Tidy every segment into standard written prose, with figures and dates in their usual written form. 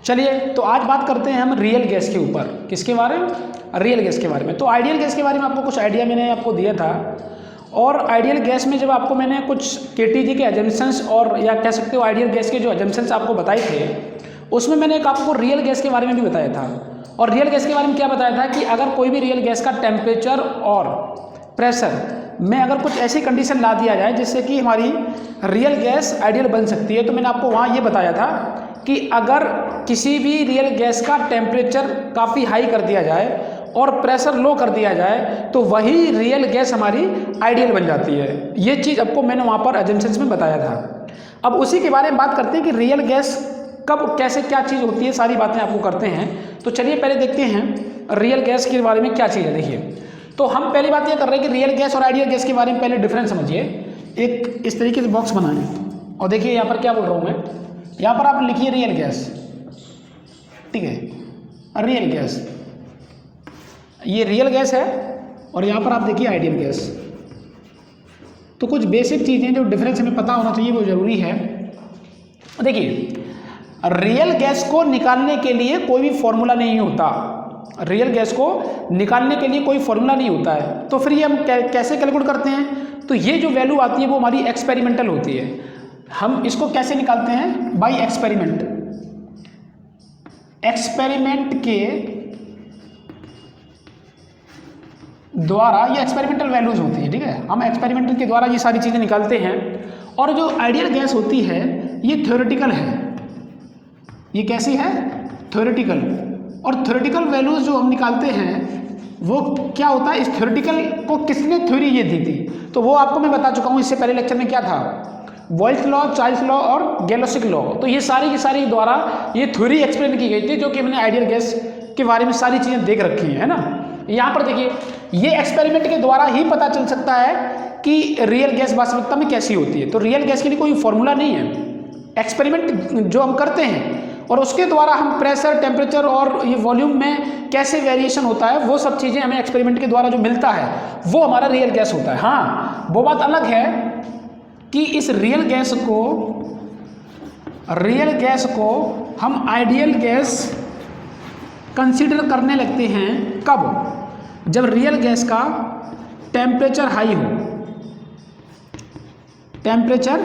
चलिए तो आज बात करते हैं हम रियल गैस के ऊपर। किसके बारे में? रियल गैस के बारे में। तो आइडियल गैस के बारे में आपको कुछ आइडिया मैंने आपको दिया था, और आइडियल गैस में जब आपको मैंने कुछ केटीजी के एजम्पशंस और या कह सकते हो आइडियल गैस के जो एजम्पशंस आपको बताए थे, उसमें मैंने एक आपको रियल गैस के बारे में भी बताया था। और रियल गैस के बारे में क्या बताया था कि अगर कोई भी रियल गैस का टेम्परेचर और प्रेशर में अगर कुछ ऐसी कंडीशन ला दिया जाए जिससे कि हमारी रियल गैस आइडियल बन सकती है, तो मैंने आपको वहाँ ये बताया था कि अगर किसी भी रियल गैस का टेम्परेचर काफ़ी हाई कर दिया जाए और प्रेशर लो कर दिया जाए तो वही रियल गैस हमारी आइडियल बन जाती है। ये चीज़ आपको मैंने वहाँ पर एजम्पशंस में बताया था। अब उसी के बारे में बात करते हैं कि रियल गैस कब कैसे क्या चीज़ होती है, सारी बातें आपको करते हैं। तो चलिए पहले देखते हैं रियल गैस के बारे में क्या चीज़ है। देखिए, तो हम पहली बात ये कर रहे हैं कि रियल गैस और आइडियल गैस के बारे में पहले डिफरेंस समझिए। एक इस तरीके से बॉक्स बनाएं और देखिए यहाँ पर क्या बोल रहा हूँ मैं, यहाँ पर आप लिखिए रियल गैस, ठीक है, रियल गैस, ये रियल गैस है, और यहाँ पर आप देखिए आइडियल गैस। तो कुछ बेसिक चीज़ें जो डिफरेंस हमें पता होना चाहिए वो ज़रूरी है। देखिए, रियल गैस को निकालने के लिए कोई भी फॉर्मूला नहीं होता। रियल गैस को निकालने के लिए कोई फॉर्मूला नहीं होता है। तो फिर ये हम कैसे कैलकुलेट करते हैं? तो ये जो वैल्यू आती है वो हमारी एक्सपेरिमेंटल होती है। हम इसको कैसे निकालते हैं? Bye experiment. एक्सपेरिमेंट के द्वारा ये एक्सपेरिमेंटल वैल्यूज होती है, ठीक है। हम एक्सपेरिमेंट के द्वारा ये सारी चीज़ें निकालते हैं। और जो आइडियल गैस होती है ये थ्योरेटिकल है। ये कैसी है? थ्योरेटिकल। और थ्योरेटिकल वैल्यूज जो हम निकालते हैं वो क्या होता है, इस थ्योरेटिकल को किसने थ्योरी ये दी थी? तो वो आपको मैं बता चुका हूँ इससे पहले लेक्चर में। क्या था? वॉल्ट लॉ, चार्ल्स लॉ और गैलोसिक लॉ। तो ये सारी की सारी द्वारा ये थ्योरी एक्सप्लेन की गई थी, जो कि हमने आइडियल गैस के बारे में सारी चीज़ें देख रखी हैं, है ना। यहाँ पर देखिए, ये एक्सपेरिमेंट के द्वारा ही पता चल सकता है कि रियल गैस वास्तविकता में कैसी होती है। तो रियल गैस के लिए कोई फॉर्मूला नहीं है। एक्सपेरिमेंट जो हम करते हैं और उसके द्वारा हम प्रेशर, टेम्परेचर और ये वॉल्यूम में कैसे वेरिएशन होता है, वो सब चीज़ें हमें एक्सपेरिमेंट के द्वारा जो मिलता है वो हमारा रियल गैस होता है। हाँ, वो बात अलग है कि इस रियल गैस को हम आइडियल गैस कंसीडर करने लगते हैं। कब? जब रियल गैस का टेम्परेचर हाई हो, टेम्परेचर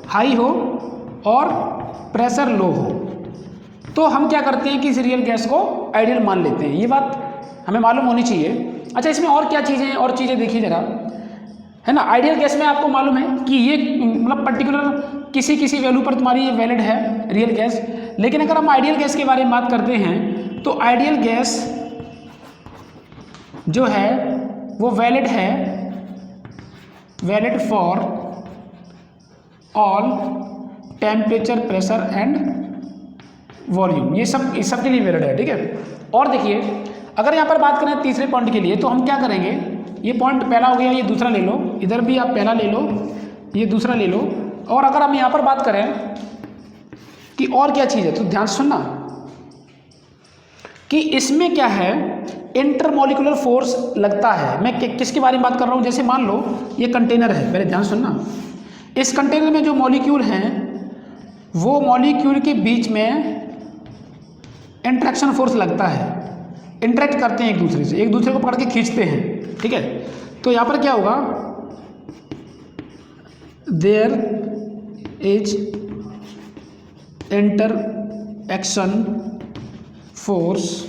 हाई हो और प्रेशर लो हो, तो हम क्या करते हैं कि इस रियल गैस को आइडियल मान लेते हैं। ये बात हमें मालूम होनी चाहिए। अच्छा, इसमें और क्या चीज़ें हैं? और चीज़ें देखिए ज़रा, है ना। आइडियल गैस में आपको मालूम है कि ये मतलब पर्टिकुलर किसी किसी वैल्यू पर तुम्हारी ये वैलिड है रियल गैस। लेकिन अगर हम आइडियल गैस के बारे में बात करते हैं तो आइडियल गैस जो है वो वैलिड है, valid for all temperature, pressure and volume. ये सब के लिए वैलिड है, ठीक है। और देखिए, अगर यहाँ पर बात करें तीसरे पॉइंट के लिए, तो हम क्या करेंगे, ये पॉइंट पहला हो गया, ये दूसरा ले लो, इधर भी आप पहला ले लो, ये दूसरा ले लो। और अगर हम यहाँ पर बात करें कि और क्या चीज़ है, तो ध्यान से सुनना कि इसमें क्या है, इंटरमॉलिक्यूलर फोर्स लगता है। मैं किसके बारे में बात कर रहा हूँ? जैसे मान लो ये कंटेनर है, पहले ध्यान सुनना। इस कंटेनर में जो मॉलिक्यूल हैं वो मॉलिक्यूल के बीच में इंटरेक्शन फोर्स लगता है, इंटरेक्ट करते हैं एक दूसरे से, एक दूसरे को पकड़ के खींचते हैं, ठीक है। तो यहाँ पर क्या होगा, there is interaction force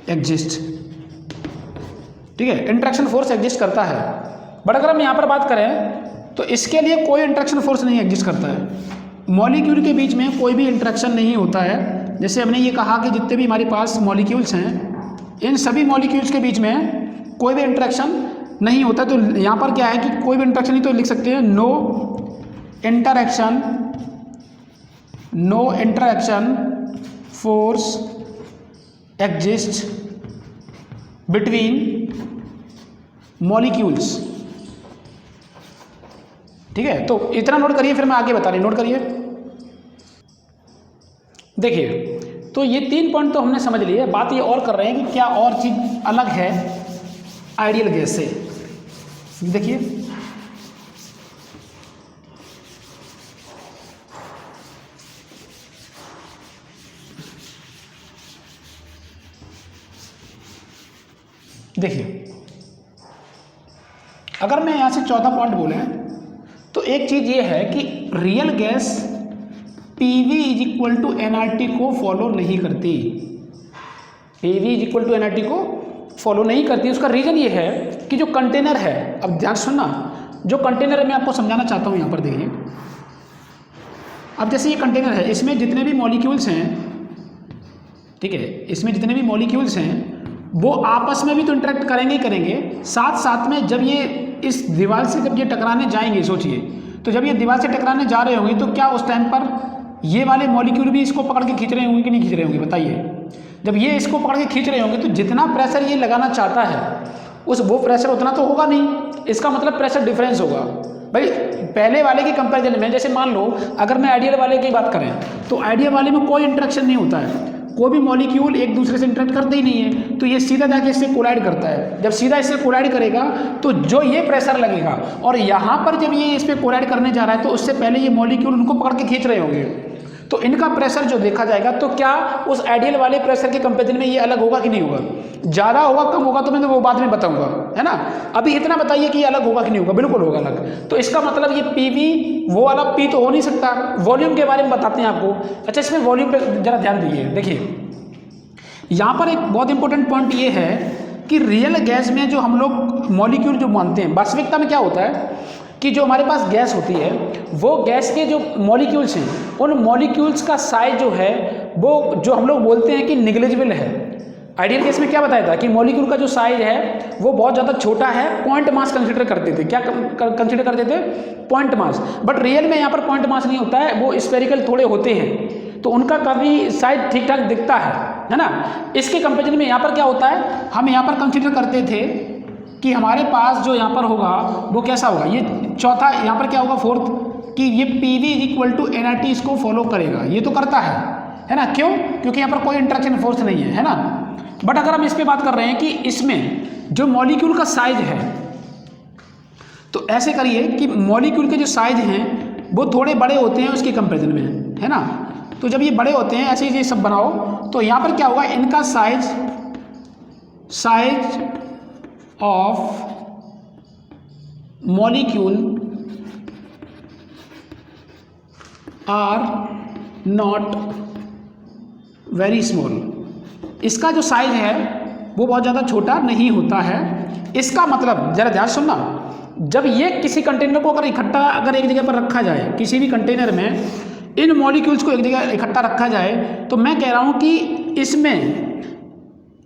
exist, ठीक है। इंटरेक्शन फोर्स एग्जिस्ट करता है। बट अगर हम यहाँ पर बात करें तो इसके लिए कोई इंटरेक्शन फोर्स नहीं एग्जिस्ट करता है। मॉलिक्यूल के बीच में कोई भी इंटरेक्शन नहीं होता है। जैसे हमने ये कहा कि जितने भी हमारे पास मॉलिक्यूल्स हैं, इन सभी मॉलिक्यूल्स के बीच में कोई भी इंटरेक्शन नहीं होता। तो यहाँ पर क्या है कि कोई भी इंटरेक्शन नहीं, तो लिख सकते हैं no interaction force exist between molecules, ठीक है। तो इतना नोट करिए, फिर मैं आगे बता रही हूँ, नोट करिए। देखिए, तो ये 3 पॉइंट तो हमने समझ लिए। बात ये और कर रहे हैं कि क्या और चीज़ अलग है आइडियल गैस से। देखिए, देखिए, अगर मैं यहाँ से चौथा पॉइंट बोले तो एक चीज़ ये है कि real gas PV is equal to NRT को फॉलो नहीं करती। PV is equal to NRT को फॉलो नहीं करती। उसका रीज़न ये है कि जो कंटेनर है, अब ध्यान सुनना, जो कंटेनर है मैं आपको समझाना चाहता हूँ। यहाँ पर देखिए, अब जैसे ये कंटेनर है, इसमें जितने भी मॉलिक्यूल्स हैं, ठीक है, इसमें जितने भी मॉलिक्यूल्स हैं वो आपस में भी तो इंटरेक्ट करेंगे ही करेंगे, साथ साथ में जब ये इस दीवार से जब ये टकराने जाएंगे, सोचिए, तो जब ये दीवार से टकराने जा रहे होंगे तो क्या उस टाइम पर ये वाले मॉलिक्यूल भी इसको पकड़ के खींच रहे होंगे कि नहीं खींच रहे होंगे, बताइए। जब ये इसको पकड़ के खींच रहे होंगे तो जितना प्रेशर ये लगाना चाहता है वो प्रेशर उतना तो होगा नहीं। इसका मतलब प्रेशर डिफरेंस होगा भाई पहले वाले के कंपैरिजन में। जैसे मान लो अगर मैं आइडियल वाले की बात करें तो आइडियल वाले में कोई इंटरेक्शन नहीं होता है, कोई भी मॉलिक्यूल एक दूसरे से इंटरेक्ट करते ही नहीं है, तो ये सीधा जाके इससे कोलाइड करता है। जब सीधा इससे कोलाइड करेगा तो जो ये प्रेशर लगेगा, और यहाँ पर जब ये इस पर कोलाइड करने जा रहा है तो उससे पहले ये मॉलिक्यूल उनको पकड़ के खींच रहे होंगे, तो इनका प्रेशर जो देखा जाएगा तो क्या उस आइडियल वाले प्रेशर के कंपेरिजन में ये अलग होगा कि नहीं होगा, ज़्यादा होगा कम होगा तो मैं तो वो बाद में बताऊंगा, है ना। अभी इतना बताइए कि ये अलग होगा कि नहीं होगा, बिल्कुल होगा अलग। तो इसका मतलब ये PV वो वाला P तो हो नहीं सकता। वॉल्यूम के बारे में बताते हैं आपको। अच्छा, इसमें वॉल्यूम पे जरा ध्यान दीजिए। देखिए, यहाँ पर एक बहुत इंपॉर्टेंट पॉइंट ये है कि रियल गैस में जो हम लोग मॉलिक्यूल जो मानते हैं, वास्तविकता में क्या होता है कि जो हमारे पास गैस होती है वो गैस के जो मॉलिक्यूल्स हैं उन मॉलिक्यूल्स का साइज जो है वो जो हम लोग बोलते हैं कि निग्लिजिबल है। आइडियल केस में क्या बताया था कि मॉलिक्यूल का जो साइज है वो बहुत ज़्यादा छोटा है, पॉइंट मास कंसीडर करते थे। क्या कंसीडर करते थे? Point mass. बट रियल में यहाँ पर पॉइंट मास नहीं होता है, वो स्फेरिकल थोड़े होते हैं, तो उनका काफ़ी साइज ठीक ठाक दिखता है ना। इसके कंपेरिजन में यहाँ पर क्या होता है, हम यहाँ पर कंसीडर करते थे कि हमारे पास जो यहाँ पर होगा वो कैसा होगा, ये चौथा, यहाँ पर क्या होगा फोर्थ, कि ये PV is equal to NRT इसको फॉलो करेगा। ये तो करता है ना। क्यों? क्योंकि यहाँ पर कोई इंटरेक्शन फोर्स नहीं है ना। बट अगर हम इस पे बात कर रहे हैं कि इसमें जो मॉलिक्यूल का साइज है, तो ऐसे करिए कि मॉलिक्यूल के जो साइज हैं वो थोड़े बड़े होते हैं उसके कंपेरिजन में, है ना। तो जब ये बड़े होते हैं, ऐसे ये सब बनाओ, तो यहाँ पर क्या होगा, इनका size of molecule are not very small. इसका जो साइज है वो बहुत ज़्यादा छोटा नहीं होता है। इसका मतलब जरा ध्यान सुनना, जब ये किसी कंटेनर को अगर इकट्ठा अगर एक जगह पर रखा जाए, किसी भी कंटेनर में इन मॉलिक्यूल्स को एक जगह इकट्ठा रखा जाए, तो मैं कह रहा हूँ कि इसमें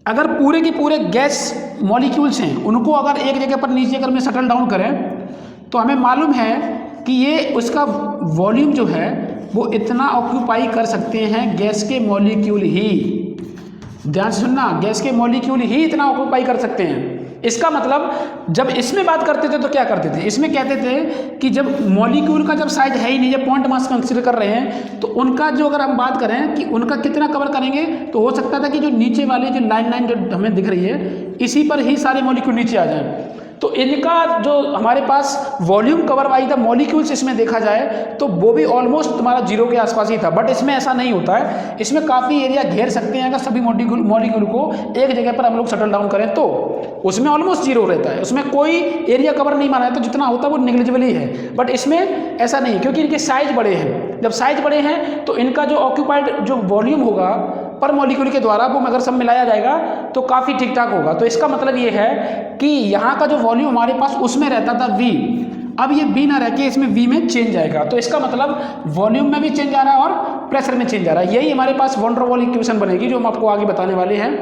अगर पूरे के पूरे गैस मॉलिक्यूल्स हैं उनको अगर एक जगह पर नीचे अगर मैं शटल डाउन करें, तो हमें मालूम है कि ये उसका वॉल्यूम जो है वो इतना ऑक्यूपाई कर सकते हैं गैस के मॉलिक्यूल ही। ध्यान से सुनना, गैस के मॉलिक्यूल ही इतना ऑक्यूपाई कर सकते हैं। इसका मतलब जब इसमें बात करते थे तो क्या करते थे, इसमें कहते थे कि जब मॉलिक्यूल का जब साइज है ही नहीं, जब पॉइंट मास कंसीडर कर रहे हैं, तो उनका जो अगर हम बात करें कि उनका कितना कवर करेंगे, तो हो सकता था कि जो नीचे वाले जो लाइन जो हमें दिख रही है इसी पर ही सारे मॉलिक्यूल नीचे आ जाएं। तो इनका जो हमारे पास volume cover wise the molecules इसमें देखा जाए तो वो भी ऑलमोस्ट तुम्हारा 0 के आसपास ही था। बट इसमें ऐसा नहीं होता है, इसमें काफ़ी एरिया घेर सकते हैं अगर सभी मॉलिक्यूल को एक जगह पर हम लोग शटल डाउन करें, तो उसमें ऑलमोस्ट 0 रहता है, उसमें कोई एरिया कवर नहीं माना है, तो जितना होता है वो निग्लिजिबल ही है। बट इसमें ऐसा नहीं है, क्योंकि इनके साइज बड़े हैं। जब साइज बड़े हैं तो इनका जो ऑक्यूपाइड जो वॉल्यूम होगा पर मॉलिक्यूल के द्वारा वो अगर सब मिलाया जाएगा तो काफ़ी ठीक ठाक होगा। तो इसका मतलब ये है कि यहाँ का जो वॉल्यूम हमारे पास उसमें रहता था V, अब ये V ना रह के इसमें V में चेंज आएगा। तो इसका मतलब वॉल्यूम में भी चेंज आ रहा है और प्रेशर में चेंज आ रहा है। यही हमारे पास वॉन डेर वाल इक्वेशन बनेगी जो हम आपको आगे बताने वाले हैं।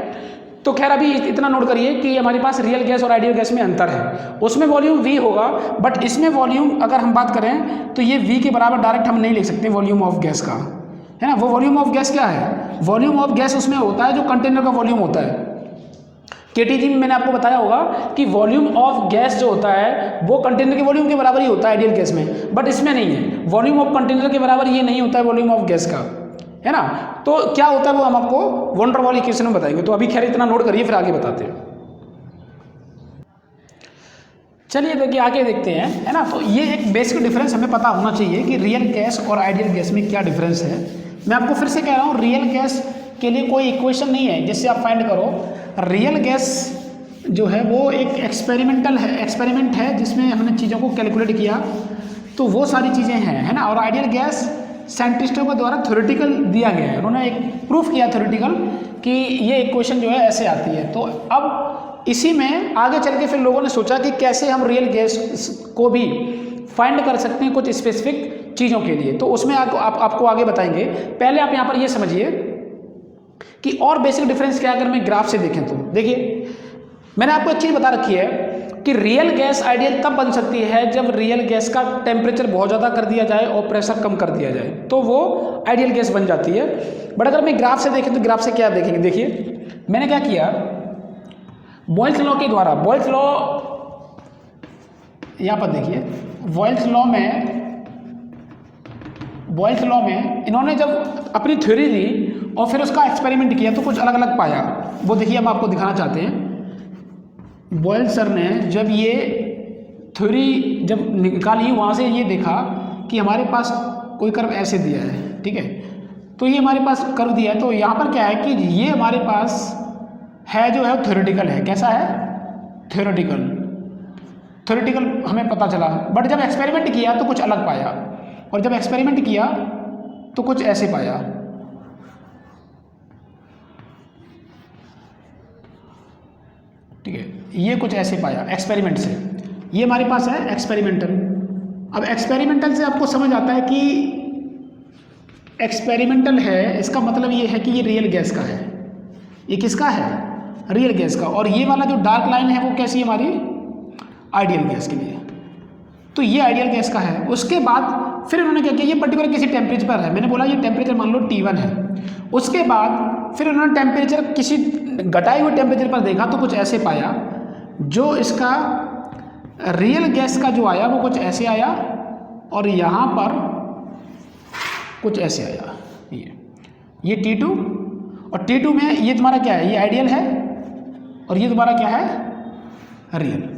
तो खैर अभी इतना नोट करिए कि हमारे पास रियल गैस और आइडियल गैस में अंतर है। उसमें वॉल्यूम V होगा, बट इसमें वॉल्यूम अगर हम बात करें तो ये V के बराबर डायरेक्ट हम नहीं लिख सकते वॉल्यूम ऑफ गैस का, है ना। वो वॉल्यूम ऑफ गैस क्या है, वॉल्यूम ऑफ गैस उसमें होता है जो कंटेनर का वॉल्यूम होता है। केटीजी में मैंने आपको बताया होगा कि वॉल्यूम ऑफ गैस जो होता है वो कंटेनर के वॉल्यूम के बराबर ही होता है आइडियल गैस में, बट इसमें नहीं है। वॉल्यूम ऑफ कंटेनर के बराबर ये नहीं होता है वॉल्यूम ऑफ गैस का, है ना। तो क्या होता है वो हम आपको वॉन डेर वाल इक्वेशन में बताएंगे। तो अभी खैर इतना नोट करिए, फिर आगे बताते हैं। चलिए देखिए आगे देखते हैं, है ना। तो ये एक बेसिक डिफरेंस हमें पता होना चाहिए कि रियल गैस और आइडियल गैस में क्या डिफरेंस है। मैं आपको फिर से कह रहा हूँ, रियल गैस के लिए कोई इक्वेशन नहीं है जिससे आप फाइंड करो। रियल गैस जो है वो एक एक्सपेरिमेंट है जिसमें हमने चीज़ों को कैलकुलेट किया, तो वो सारी चीज़ें हैं, है ना। और आइडियल गैस साइंटिस्टों के द्वारा थ्योरेटिकल दिया गया है, उन्होंने एक प्रूफ किया थ्योरेटिकल कि ये इक्वेशन जो है ऐसे आती है। तो अब इसी में आगे चल के फिर लोगों ने सोचा कि कैसे हम रियल गैस को भी फाइंड कर सकते हैं कुछ स्पेसिफिक चीज़ों के लिए, तो उसमें आपको आगे बताएंगे। पहले आप यहाँ पर ये समझिए कि और बेसिक डिफरेंस क्या है अगर मैं ग्राफ से देखें तो। देखिए मैंने आपको एक चीज़ बता रखी है कि रियल गैस आइडियल तब बन सकती है जब रियल गैस का टेम्परेचर बहुत ज़्यादा कर दिया जाए और प्रेशर कम कर दिया जाए, तो वो आइडियल गैस बन जाती है। बट अगर मैं ग्राफ से देखें तो ग्राफ से क्या देखेंगे, देखिए मैंने क्या किया, बॉयल्स लॉ के द्वारा, बॉयल्स लॉ यहाँ पर देखिए, बॉयल्स लॉ में इन्होंने जब अपनी थ्योरी दी और फिर उसका एक्सपेरिमेंट किया तो कुछ अलग अलग पाया। वो देखिए हम आपको दिखाना चाहते हैं। बॉयल सर ने जब ये थ्योरी जब निकाली, वहाँ से ये देखा कि हमारे पास कोई कर्व ऐसे दिया है, ठीक है, तो ये हमारे पास कर्व दिया है, तो यहाँ पर क्या है कि ये हमारे पास है जो है थ्योरेटिकल है। कैसा है? थ्योरेटिकल हमें पता चला, बट जब एक्सपेरिमेंट किया तो कुछ अलग पाया, और जब एक्सपेरिमेंट किया तो कुछ ऐसे पाया। ठीक है, ये कुछ ऐसे पाया एक्सपेरिमेंट से। ये हमारे पास है एक्सपेरिमेंटल। अब एक्सपेरिमेंटल से आपको समझ आता है कि एक्सपेरिमेंटल है, इसका मतलब ये है कि ये रियल गैस का है। ये किसका है? रियल गैस का। और ये वाला जो डार्क लाइन है वो कैसी है? हमारी आइडियल गैस के लिए। तो ये आइडियल गैस का है। उसके बाद फिर उन्होंने क्या किया, ये पर्टिकुलर किसी टेम्परेचर पर है, मैंने बोला ये टेम्परेचर मान लो T1 है। उसके बाद फिर उन्होंने टेम्परेचर किसी घटाए हुए टेम्परेचर पर देखा तो कुछ ऐसे पाया, जो इसका रियल गैस का जो आया वो कुछ ऐसे आया, और यहाँ पर कुछ ऐसे आया। ये T2, और T2 में ये तुम्हारा क्या है? ये आइडियल है, और ये तुम्हारा क्या है? रियल।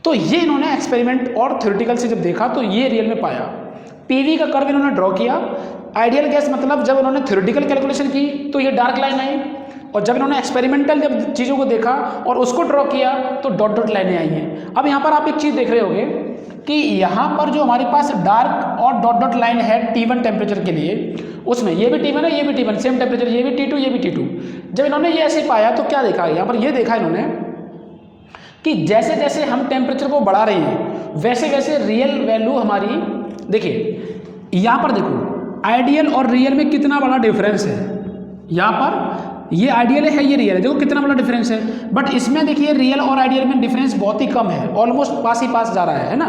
तो ये इन्होंने एक्सपेरिमेंट और थ्योरेटिकल से जब देखा तो ये रियल में पाया। पीवी का कर्व इन्होंने ड्रॉ किया। आइडियल गैस मतलब जब उन्होंने थ्योरेटिकल कैलकुलेशन की तो ये डार्क लाइन आई, और जब इन्होंने एक्सपेरिमेंटल जब चीज़ों को देखा और उसको ड्रॉ किया तो डॉट डॉट लाइनें आई हैं। अब यहाँ पर आप एक चीज़ देख रहे होंगे कि यहाँ पर जो हमारे पास डार्क और डॉट डॉट लाइन है T1 टेम्परेचर के लिए, उसमें ये भी T1 है, ये भी T1, सेम टेम्परेचर, ये भी T2, ये भी T2। जब इन्होंने ये ऐसे पाया तो क्या देखा? यहाँ पर ये देखा इन्होंने कि जैसे जैसे हम टेम्परेचर को बढ़ा रहे हैं वैसे वैसे रियल वैल्यू हमारी, देखिए यहाँ पर देखो आइडियल और रियल में कितना बड़ा डिफरेंस है। यहाँ पर ये आइडियल है, ये रियल है, देखो कितना बड़ा डिफरेंस है। बट इसमें देखिए रियल और आइडियल में डिफरेंस बहुत ही कम है, ऑलमोस्ट पास ही पास जा रहा है ना।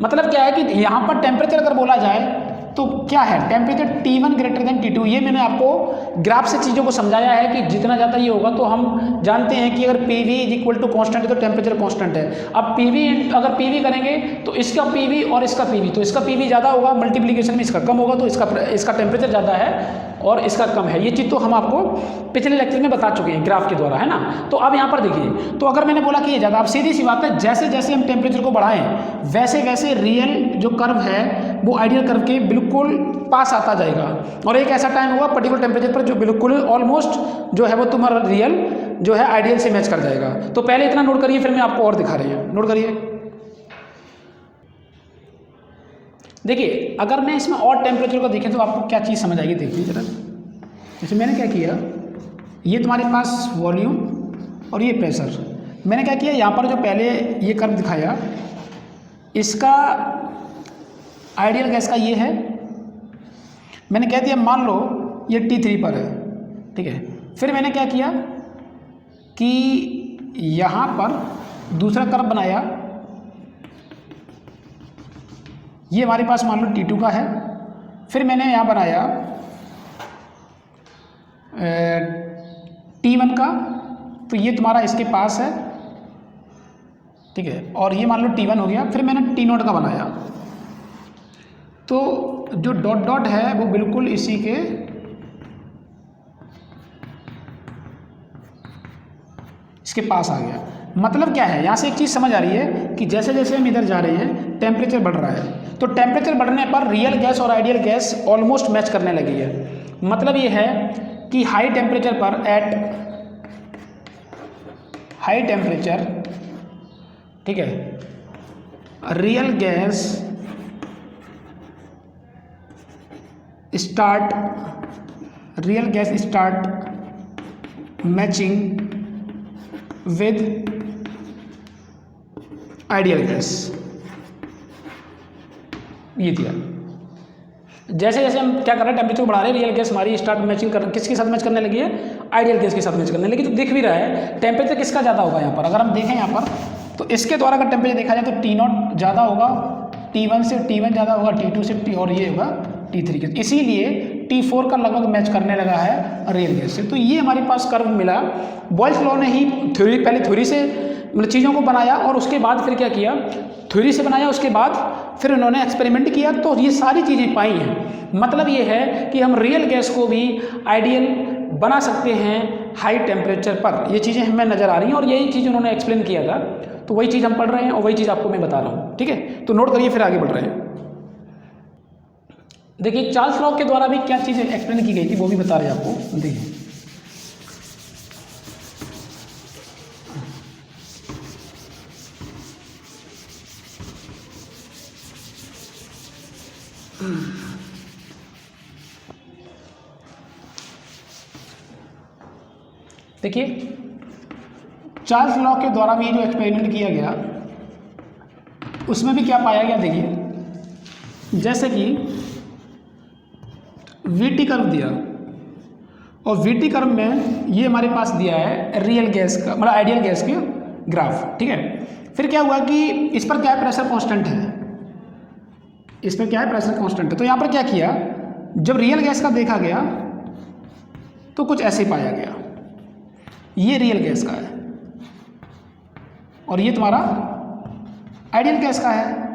मतलब क्या है कि यहाँ पर टेम्परेचर अगर बोला जाए तो क्या है? Temperature T1 greater than T2। ये मैंने आपको ग्राफ से चीज़ों को समझाया है कि जितना ज़्यादा ये होगा तो हम जानते हैं कि अगर PV is equal to constant है तो टेम्परेचर कॉन्स्टेंट है। अब अगर PV करेंगे तो इसका PV और इसका PV, तो इसका PV ज़्यादा होगा, मल्टीप्लिकेशन में इसका कम होगा, तो इसका टेम्परेचर ज़्यादा है और इसका कम है। ये चीज़ तो हम आपको पिछले लेक्चर में बता चुके हैं ग्राफ के द्वारा, है ना। तो अब यहाँ पर देखिए, तो अगर मैंने बोला कि ये ज़्यादा, अब सीधी सी बात है, जैसे जैसे हम टेम्परेचर को बढ़ाएं वैसे वैसे रियल जो कर्व है वो आइडियल कर्व के बिल्कुल पास आता जाएगा, और एक ऐसा टाइम होगा पर्टिकुलर टेम्परेचर पर जो बिल्कुल ऑलमोस्ट जो है वो तुम्हारा रियल जो है आइडियल से मैच कर जाएगा। तो पहले इतना नोट करिए, फिर मैं आपको और दिखा रही हूँ। नोट करिए, देखिए अगर मैं इसमें और टेम्परेचर को देखें तो आपको क्या चीज़ समझ आएगी। देखिए जरा, जैसे मैंने क्या किया, ये तुम्हारे पास वॉल्यूम और ये प्रेशर, मैंने क्या किया यहाँ पर जो पहले ये कर्व दिखाया इसका आइडियल गैस का ये है, मैंने कह दिया मान लो ये T3 पर है, ठीक है। फिर मैंने क्या किया कि यहाँ पर दूसरा कर्व बनाया, ये हमारे पास मान लो T2 का है। फिर मैंने यहाँ बनाया T1 का, तो ये तुम्हारा इसके पास है, ठीक है, और ये मान लो T1 हो गया। फिर मैंने T0 का बनाया, तो जो डॉट डॉट है वो बिल्कुल इसी के इसके पास आ गया। मतलब क्या है, यहाँ से एक चीज़ समझ आ रही है कि जैसे जैसे हम इधर जा रहे हैं टेम्परेचर बढ़ रहा है, तो टेम्परेचर बढ़ने पर रियल गैस और आइडियल गैस ऑलमोस्ट मैच करने लगी है। मतलब ये है कि हाई टेम्परेचर पर एट हाई टेम्परेचर, ठीक है, real gas start matching with ideal gas. ये दिया। जैसे जैसे हम क्या कर रहे हैं, टेम्परेचर बढ़ा रहे हैं, रियल गैस हमारी स्टार्ट मैचिंग कर किसके साथ मैच करने लगी है, आइडियल गैस के साथ मैच करने लगी। तो दिख भी रहा है टेम्परेचर किसका ज़्यादा होगा यहाँ पर। अगर हम देखें यहाँ पर तो इसके द्वारा अगर टेम्परेचर देखा जाए तो T0 ज़्यादा होगा, T1 से T1 ज़्यादा होगा, T2 से T, और ये होगा T3 के, इसीलिए T4 का लगभग मैच करने लगा है रियल गैस से। तो ये हमारे पास कर्व मिला। बॉयल्स लॉ ने ही पहले थ्योरी से मतलब चीज़ों को बनाया और उसके बाद फिर क्या किया, थ्योरी से बनाया, उसके बाद फिर उन्होंने एक्सपेरिमेंट किया, तो ये सारी चीज़ें पाई हैं। मतलब ये है कि हम रियल गैस को भी आइडियल बना सकते हैं हाई टेम्परेचर पर। ये चीज़ें हमें नज़र आ रही हैं और यही चीज़ उन्होंने एक्सप्लेन किया था, तो वही चीज़ हम पढ़ रहे हैं और वही चीज़ आपको मैं बता रहा हूँ, ठीक है। तो नोट करिए, फिर आगे बढ़ रहे हैं। देखिए चार्ल्स लॉ के द्वारा भी क्या चीज़ एक्सप्लेन की गई थी वो भी बता रहे हैं आपको। देखिए देखिए चार्ल्स लॉ के द्वारा भी जो एक्सपेरिमेंट किया गया उसमें भी क्या पाया गया। देखिए जैसे कि वीटी कर्व दिया और वीटी कर्व में ये हमारे पास दिया है रियल गैस का मतलब आइडियल गैस के ग्राफ, ठीक है। फिर क्या हुआ कि इस पर क्या है, प्रेशर कांस्टेंट है, इस पर क्या है, प्रेशर कांस्टेंट है। तो यहाँ पर क्या किया, जब रियल गैस का देखा गया तो कुछ ऐसे पाया गया, ये रियल गैस का है और ये तुम्हारा आइडियल गैस का है।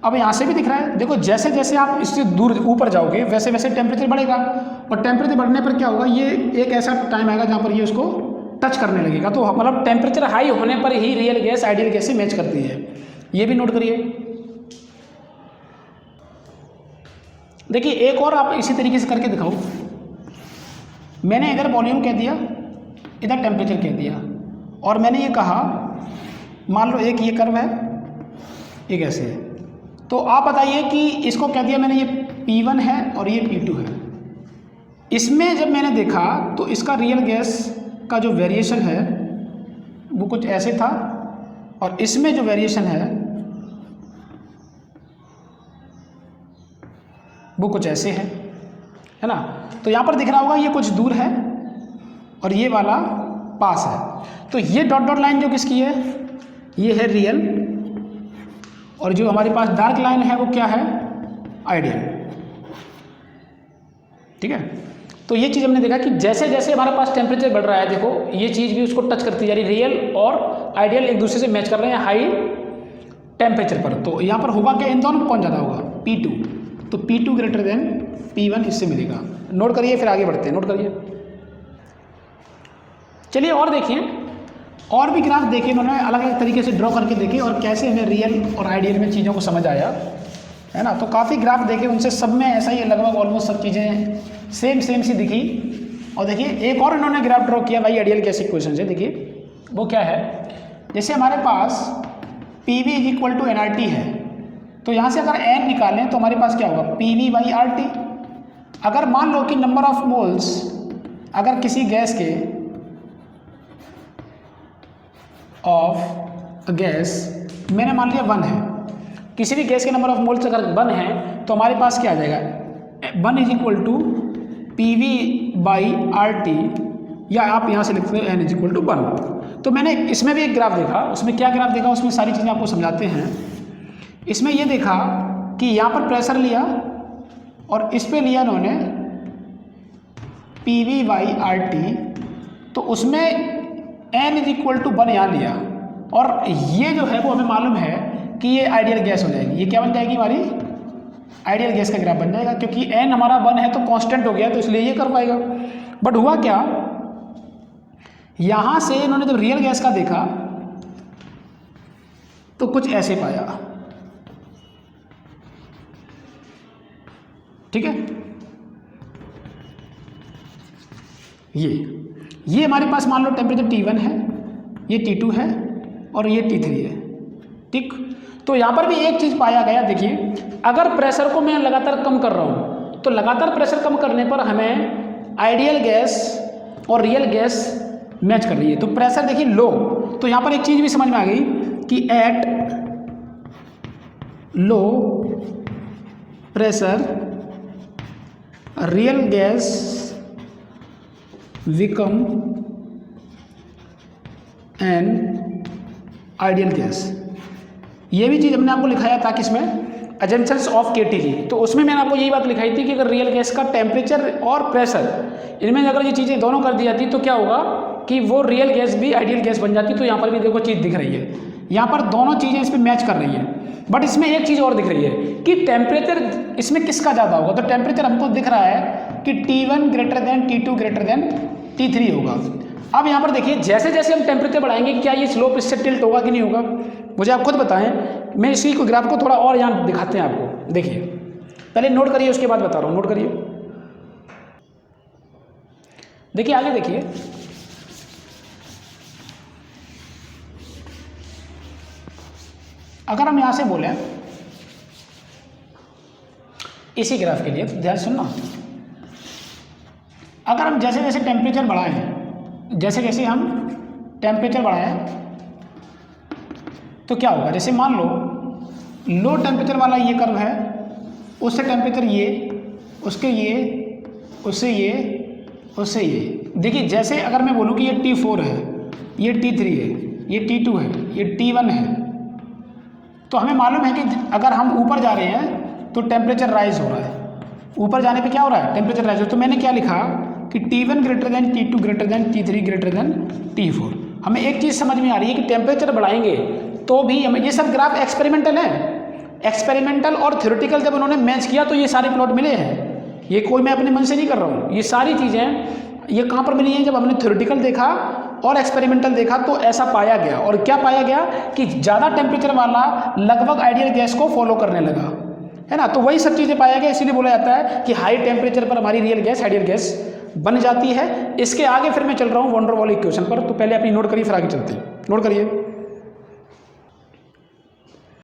अब यहाँ से भी दिख रहा है, देखो जैसे जैसे आप इससे दूर ऊपर जाओगे वैसे वैसे टेम्परेचर बढ़ेगा और टेम्परेचर बढ़ने पर क्या होगा, ये एक ऐसा टाइम आएगा जहाँ पर ये उसको टच करने लगेगा। तो मतलब टेम्परेचर हाई होने पर ही रियल गैस आइडियल गैस से मैच करती है, ये भी नोट करिए। देखिए एक और आप इसी तरीके से करके दिखाओ। मैंने इधर वॉल्यूम कह दिया, इधर टेम्परेचर कह दिया और मैंने ये कहा मान लो एक ये कर्व है, एक ऐसे है। तो आप बताइए कि इसको कह दिया मैंने, ये P1 है और ये P2 है। इसमें जब मैंने देखा तो इसका रियल गैस का जो वेरिएशन है वो कुछ ऐसे था और इसमें जो वेरिएशन है वो कुछ ऐसे है ना। तो यहाँ पर दिख रहा होगा ये कुछ दूर है और ये वाला पास है। तो ये डॉट डॉट लाइन जो किसकी है, ये है रियल और जो हमारे पास डार्क लाइन है वो क्या है, आइडियल, ठीक है। तो ये चीज़ हमने देखा कि जैसे जैसे हमारे पास टेम्परेचर बढ़ रहा है, देखो ये चीज़ भी उसको टच करती जा रही है, रियल और आइडियल एक दूसरे से मैच कर रहे हैं हाई टेम्परेचर पर। तो यहाँ पर होगा क्या, इन दोनों में कौन ज़्यादा होगा, P2, तो P2 ग्रेटर देन P1 इससे मिलेगा। नोट करिए, फिर आगे बढ़ते हैं, नोट करिए। चलिए और देखिए, और भी ग्राफ देखे उन्होंने अलग अलग तरीके से ड्रॉ करके देखे और कैसे हमें रियल और आइडियल में चीज़ों को समझ आया, है ना। तो काफ़ी ग्राफ देखे, उनसे सब में ऐसा ही लगभग ऑलमोस्ट सब चीज़ें सेम सी दिखी। और देखिए एक और इन्होंने ग्राफ ड्रॉ किया भाई आइडियल गैस इक्वेशन से। देखिए वो क्या है, जैसे हमारे पास PV = nRT है, तो यहाँ से अगर n निकालें तो हमारे पास क्या होगा, PV/RT। अगर मान लो कि नंबर ऑफ मोल्स अगर किसी गैस के ऑफ गैस मैंने मान लिया 1 है, किसी भी गैस के नंबर ऑफ मोल्स अगर 1 है तो हमारे पास क्या आ जाएगा, 1 = PV/RT, या आप यहाँ से लिखते हो n = 1। तो मैंने इसमें भी एक ग्राफ देखा, उसमें क्या ग्राफ देखा, उसमें सारी चीज़ें आपको समझाते हैं। इसमें ये देखा कि यहाँ पर प्रेशर लिया और इस पे लिया इन्होंने PV/RT, तो उसमें n = 1 यहाँ लिया और ये जो है वो हमें मालूम है कि ये आइडियल गैस हो जाएगी। ये क्या बन जाएगी, हमारी आइडियल गैस का ग्राफ बन जाएगा, क्योंकि n हमारा 1 है तो कांस्टेंट हो गया, तो इसलिए ये कर पाएगा। बट हुआ क्या, यहाँ से इन्होंने जब रियल गैस का देखा तो कुछ ऐसे पाया, ठीक है। ये हमारे पास मान लो टेम्परेचर T1 है, ये T2 है और ये T3 है, ठीक। तो यहाँ पर भी एक चीज़ पाया गया, देखिए अगर प्रेशर को मैं लगातार कम कर रहा हूँ तो लगातार प्रेशर कम करने पर हमें आइडियल गैस और रियल गैस मैच कर रही है। तो प्रेशर देखिए लो, तो यहाँ पर एक चीज़ भी समझ में आ गई कि at low pressure real gas become an ideal gas. ये भी चीज़ हमने आपको लिखाया था किसमें, एजम्पशंस ऑफ केटीजी। तो उसमें मैंने आपको यही बात लिखाई थी कि अगर रियल गैस का टेम्परेचर और प्रेशर इनमें अगर ये चीज़ें दोनों कर दी जाती तो क्या होगा कि वो रियल गैस भी आइडियल गैस बन जाती। तो यहाँ पर भी देखो चीज़ दिख रही है, यहाँ पर दोनों चीज़ें इस पर मैच कर रही हैं। बट इसमें एक चीज़ और दिख रही है कि टेम्परेचर इसमें किसका ज़्यादा होगा। तो टेम्परेचर हमको दिख रहा है कि T1 greater than T2 greater than T3 होगा। अब यहाँ पर देखिए जैसे जैसे हम टेम्परेचर बढ़ाएंगे क्या ये स्लोप इससे टिल्ट होगा कि नहीं होगा, मुझे आप खुद बताएं। मैं इसी को ग्राफ को थोड़ा और यहाँ दिखाते हैं आपको, देखिए पहले नोट करिए उसके बाद बता रहा हूँ, नोट करिए। देखिए आगे देखिए, अगर हम यहाँ से बोलें इसी ग्राफ के लिए, तो ध्यान सुनना, अगर हम जैसे जैसे टेम्परेचर बढ़ाएं, जैसे जैसे हम टेम्परेचर बढ़ाएं तो क्या होगा। जैसे मान लो लो टेम्परेचर वाला ये कर्व है, उससे टेम्परेचर ये, उसके ये, उससे ये, उससे ये। देखिए जैसे अगर मैं बोलूँ कि ये T4 है, ये T3 है, ये T2 है, ये T1 है, तो हमें मालूम है कि अगर हम ऊपर जा रहे हैं तो टेम्परेचर राइज हो रहा है। ऊपर जाने पे क्या हो रहा है, टेम्परेचर राइज हो रहा है। तो मैंने क्या लिखा कि T1 greater than T2 greater than T3 greater than T4। हमें एक चीज़ समझ में आ रही है कि टेम्परेचर बढ़ाएंगे तो भी हमें, ये सब ग्राफ एक्सपेरिमेंटल है, एक्सपेरिमेंटल और थ्योरेटिकल जब उन्होंने मैच किया तो ये सारे प्लॉट मिले हैं। ये कोई मैं अपने मन से नहीं कर रहा हूँ, ये सारी चीज़ें ये कहाँ पर मिली हैं, जब हमने थ्योरेटिकल देखा और एक्सपेरिमेंटल देखा तो ऐसा पाया गया। और क्या पाया गया कि ज़्यादा टेम्परेचर वाला लगभग आइडियल गैस को फॉलो करने लगा, है ना। तो वही सब चीज़ें पाया गया, इसीलिए बोला जाता है कि हाई टेम्परेचर पर हमारी रियल गैस आइडियल गैस बन जाती है। इसके आगे फिर मैं चल रहा हूँ वॉन डेर वाल इक्वेशन पर। तो पहले अपनी नोट करिए फिर आगे चलते हैं, नोट करिए।